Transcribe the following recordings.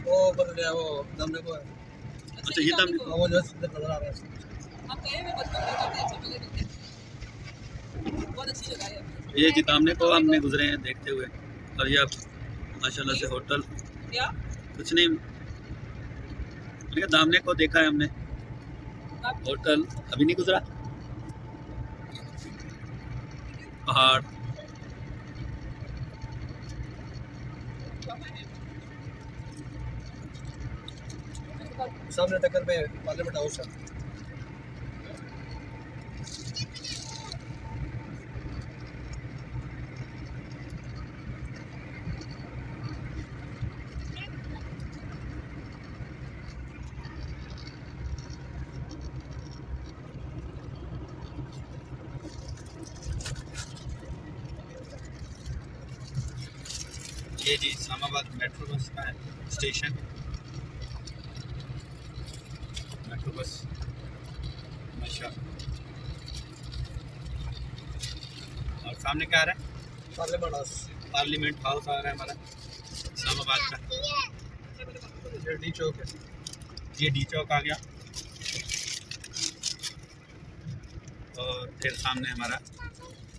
वो बन गया वो दमने को है। अच्छा ये दम वो जो सीधे नजर आ रहा है। हम गए हुए बचपन में काफी अच्छे मिले थे, बहुत अच्छी जगह है। ये जी दामने को हमने गुजरे हैं देखते हुए, और ये अब माशाल्लाह से होटल क्या कुछ नहीं, ये दामने को देखा है हमने, होटल अभी नहीं गुजरा, पहाड़ सामने टक्कर में पार्लियामेंट हाउस है। ये जी इस्लामाबाद मेट्रो बस का है स्टेशन, मेट्रो बस माशाल्लाह। और सामने क्या आ रहा है? Parliament house. पार्लियामेंट हाउस आ रहा है हमारा इस्लामाबाद का। ये डी चौक है। ये डी चौक आ गया, और फिर सामने हमारा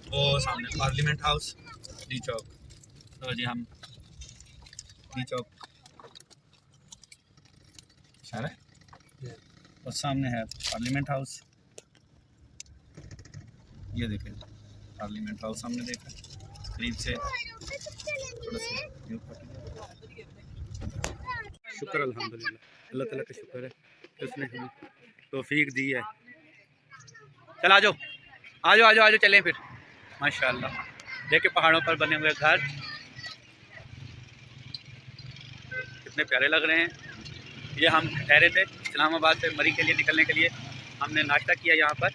वो सामने पार्लियामेंट हाउस डी चौक। तो जी हम डी चौक सारा, और सामने है पार्लियामेंट हाउस। ये देखें पार्लियामेंट हाउस हमने देखा करीब से, थोड़ा सा शुक्र अल्हम्दुलिल्लाह, अल्लाह ताला का शुक्र है कि उसने हमें तौफीक दी है। चल आ जाओ आ जाओ आ जाओ आ जाओ, चलें फिर। माशाल्लाह देखे पहाड़ों पर बने हुए घर कितने प्यारे लग रहे हैं। ये हम ठहरे थे इस्लामाबाद से मरी के लिए निकलने के लिए, हमने नाश्ता किया यहाँ पर,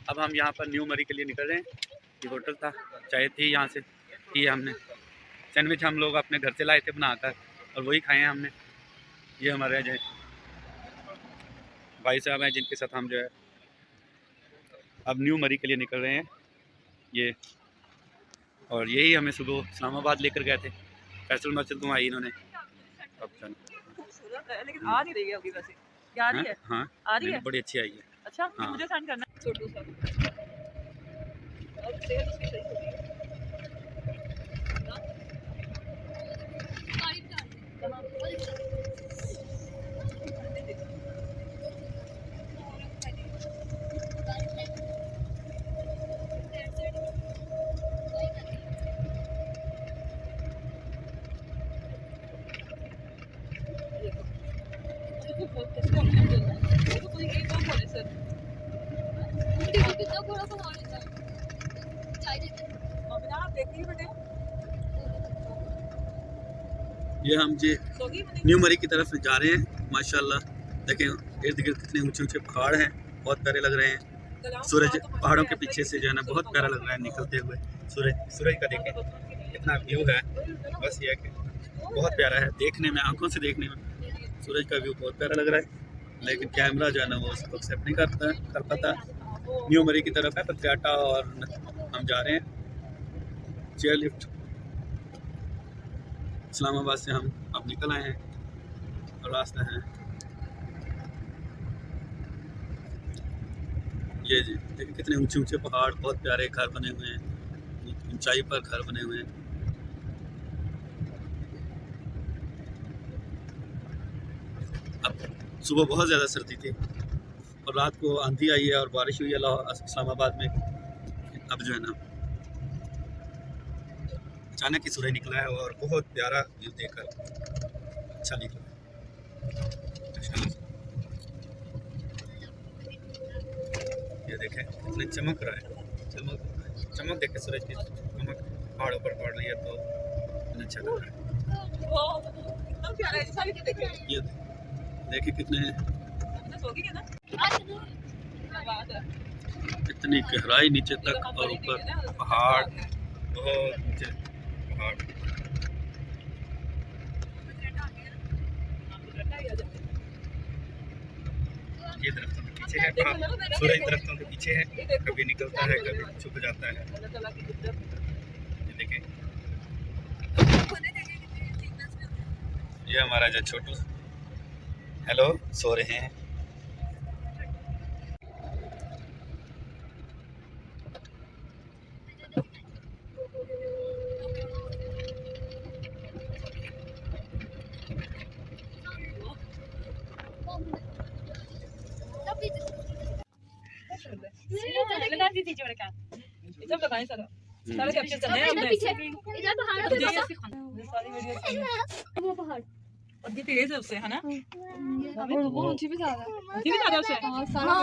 अब हम यहाँ पर न्यू मरी के लिए निकल रहे हैं। ये होटल था, चाय थी यहाँ से की हमने, सैंडविच हम लोग अपने घर से लाए थे बनाकर और वही खाए हैं हमने। ये हमारे जो भाई साहब हैं जिनके साथ हम जो है अब न्यू मरी के लिए निकल रहे हैं ये, और यही हमें सुबह इस्लामाबाद लेकर गए थे। फैसल मस्जिद तो आई इन्होंने। अब चल खूबसूरत है लेकिन आ नहीं रही है अभी, वैसे क्या आ रही है? हाँ आ रही है, बड़ी अच्छी आई है। अच्छा हाँ। मुझे सेंड करना है छोटू सा। और सेहत उसकी सही हो रही है ना? ये हम जी न्यू मरी की तरफ जा रहे हैं। माशाल्लाह देखें इर्द गिर्द कितने ऊंचे ऊंचे पहाड़ हैं, बहुत प्यारे लग रहे हैं। सूरज पहाड़ों के पीछे से जो है ना बहुत प्यारा लग रहा है निकलते हुए सूरज का देखें कितना व्यू है। बस ये है कि बहुत प्यारा है देखने में, आंखों से देखने में सूरज का व्यू बहुत प्यारा लग रहा है, लेकिन कैमरा जो है ना वो उसको एक्सेप्ट नहीं कर पाता। न्यू मरी की तरफ है पत्रियाटा और हम जा रहे हैं चेयर लिफ्ट। इस्लामाबाद से हम अब निकल आए हैं और रास्ता है ये जी। देखिए कितने ऊंचे ऊंचे पहाड़, बहुत प्यारे घर बने हुए हैं, ऊंचाई पर घर बने हुए हैं। अब सुबह बहुत ज़्यादा सर्दी थी और रात को आंधी आई है और बारिश हुई है इस्लामाबाद में। अब जो है ना अचानक ही सूरज निकला है और बहुत प्यारा व्यू देखकर अच्छा निकला। ये देखें कितने चमक रहा है, चमक देखे सूरज की चमक पहाड़ों पर पड़ रही है तो कितना अच्छा लग रहा है। ये देखिए कितने कितनी गहराई नीचे तक और ऊपर पहाड़, बहुत नीचे पहाड़। ये दरख्तों के पीछे है पहाड़, सूरज दरख्तों के पीछे है, कभी निकलता है कभी छुप जाता है। ये देखें ये हमारा जो छोटू, हेलो, सो रहे हैं। सब लगाएं सारा सारा कैप्चर करना है हमने इधर पहाड़ पे ये सारी वीडियो वो पहाड़ और ये तेज है उससे है ना वो ऊंची भी ज्यादा ये भी ज्यादा उससे सारा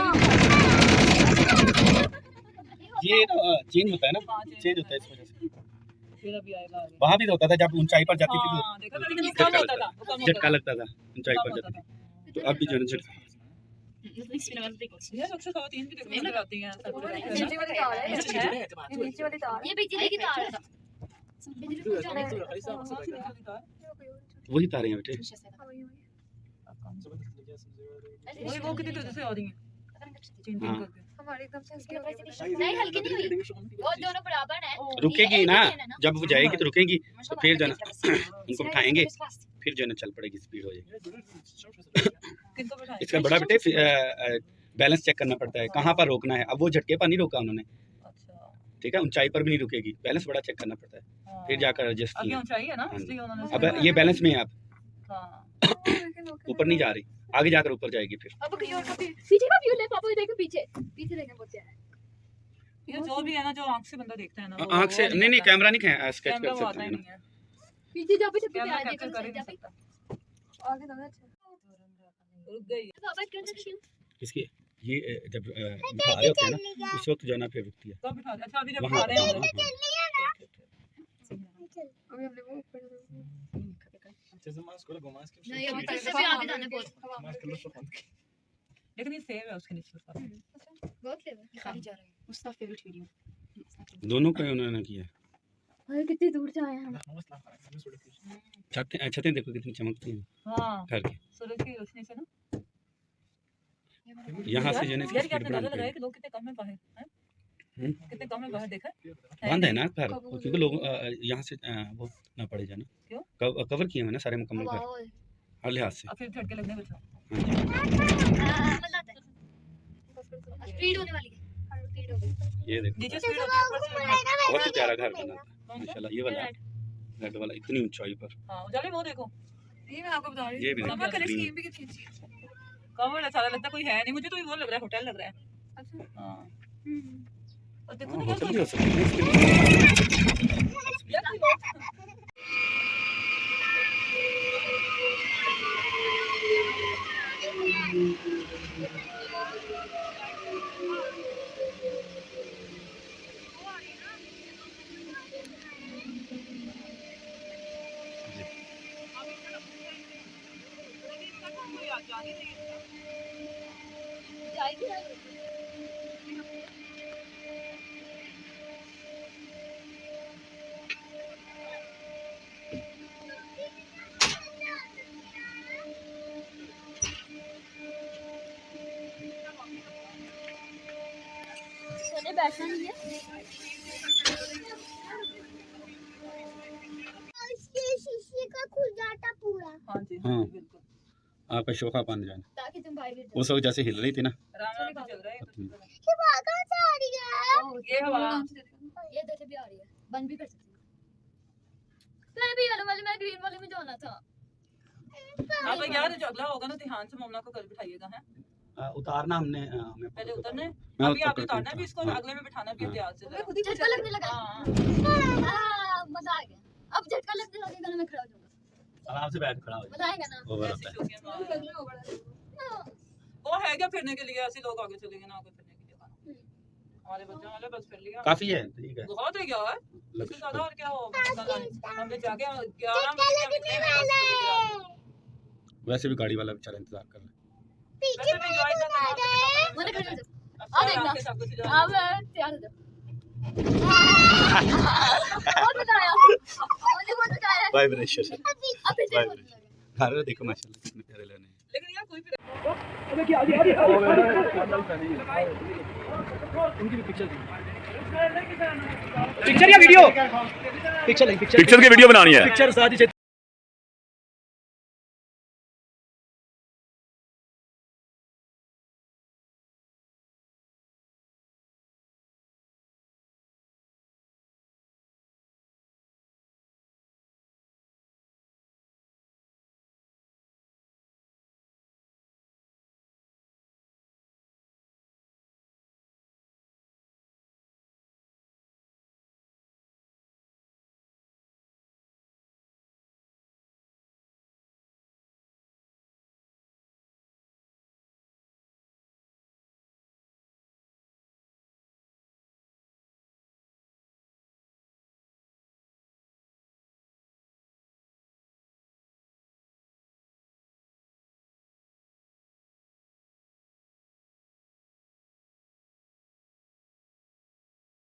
ये चेंज होता है ना, चेंज होता है इस वजह से। फिर अभी आएगा आगे वहाँ भी तो होता था जब ऊंचाई पर जाती थी तो हां देखा लेकिन कम होता था वो कम झटका लगता था ऊंचाई पर जाती थी, तो अब भी जो है ना झटका। ये सबसे खवातीन भी देखने में आती हैं नीचे वाली तार है नीचे वाली तार ये बिजली की तार है बिजली को जाना है वही तारे हैं बेटे। वही वो कितनी तेजी से आ रही हैं तीन तीन करके हमारे एकदम से नहीं हल्की नहीं हुई वो दोनों बराबर हैं रुकेगी ना, जब वो जाएगी तो रुकेगी, तो फिर जो है ना उनको बिठाएंगे, फिर जो है ना चल पड़ेगी, स्पीड हो जाएगी। किनको बिठाएं इसका बड़ा बेटे बैलेंस चेक करना पड़ता है, कहाँ पर रोकना है। अब वो झटके पर नहीं रोका उन्होंने, अच्छा ठीक है, ऊंचाई पर भी नहीं रुकेगी, बैलेंस बड़ा चेक करना पड़ता है, फिर जाकर एडजस्ट आगे किया। ऊंचाई है ना इसलिए उन्होंने अब ये बैलेंस में है, अब हां ऊपर नहीं जा रही, आगे जाकर ऊपर जाएगी फिर। अब कहीं और का पीछे का व्यू ले पापा देखो पीछे पीछे देखने बोलते हैं ये जो भी है ना जो आंख से बंदा देखता है ना आँख से नहीं, नहीं कैमरा नहीं स्केच कैमरा कर वो सकते आता ही हैं ना। नहीं है पीछे जा पीछे कैमरा आगे कैप्चर कर ही नहीं सकता आगे जाना अच्छा रुक गई पापा क्यों देखियो इसकी ये जब बिठा रहे होते हैं ना, उस वक्त जो है ना फिर रुकती है। कब बिठा अच्छा अभी जब वहाँ बिठा रहे हैं अभी हम लोग ऊपर नहीं अभी कैसे भी आगे जाना बहुत लेकिन ये सेव है उसके नीचे उसका बहुत लेवल खाली जा रहा है उसका फेवरेट वीडियो दोनों का उन्होंने किया है। अरे कितनी दूर से आए हैं हम छतें देखो कितनी चमकती हैं हां घर की, सूरज की रोशनी से ना यहाँ से जो है ना इसकी यार क्या स्पीड अंदाजा बढ़ानी लगाया पड़ेगी। कि लोग कितने कम है बाहर हैं हम्म। कितने कम है बाहर देखा बंद है ना घर, क्योंकि लोग यहाँ से वो ना पड़े जाना, क्यों? कवर किए हुए ना सारे मुकम्मल घर हर लिहाज से। अब फिर झटके लगने बचा स्पीड होने वाली है स्पीड हो गई ये देखो नीचे स्पीड होती है ऊपर स्पीड बहुत ही प्यारा घर बना था माशाल्लाह। ये वाला रेड वाला इतनी ऊंचाई पर, हां उजाले वो देखो ये मैं आपको बता रही ये भी हूं देखो, कलर green। स्कीम भी कितनी अच्छी है कवर है सारा लगता कोई है नहीं, मुझे तो वो लग रहा है होटल लग रहा है अच्छा हां और देखो ना होटल भी हो सकता है इसके लिए। यार जाएगी ना सोने बैठना नहीं है शीशे का खुल जाता पूरा। हां जी हाँ। बिल्कुल आपका शोखा पान जाना ताकि तुम बाहर गिर उस वक्त जैसे हिल रही थी ना, आराम आराम से चल रहा है अपनी। ये बाहर कहाँ से आ रही है? ये हवा ये इधर से भी आ रही है बंद भी कर सकती हूँ मैंने भी येलो वाले में ग्रीन वाले में जाना था अब यार जो अगला होगा ना ध्यान से मोमना को कल बिठाइएगा है उतारना हमने हमें पहले उतरना है मैं अभी आपने उतर उतारना है भी इसको हाँ। अगले में बिठाना भी हाँ। इम्तियाज से जरा। झटका लगने लगा हाँ मजा आ गया अब झटका लगने लगेगा ना मैं खड़ा हो जाऊंगा आराम से बैठ खड़ा हो मजा आएगा ना ओवर होता है। वो है क्या फिरने के लिए ऐसे लोग आगे चलेंगे ना आगे फिरने के लिए खाना हमारे बच्चों वाले बस फिर लिया काफी है, ठीक है। बहुत है क्या है लग इससे ज्यादा और क्या हो हमने जाके 11 झटका लगने वाला है। वैसे भी गाड़ी वाला बेचारा इंतजार कर रहा है। पीछे वैसे भी enjoy करना है। मैंने खड़ा हो जाऊं अच्छा, देखना। आपके साथ कुछ जाना। अब तैयार हो जाओ बहुत मजा आया मुझे बहुत मजा आया वाइब्रेशन अब फिर से बहुत मजा आया घर देखो माशाल्लाह कितने प्यारे लग रहे हैं। लेकिन यार कोई भी पिक्चर या वीडियो? पिक्चर पिक्चर की वीडियो बनानी है। पिक्चर साथ ही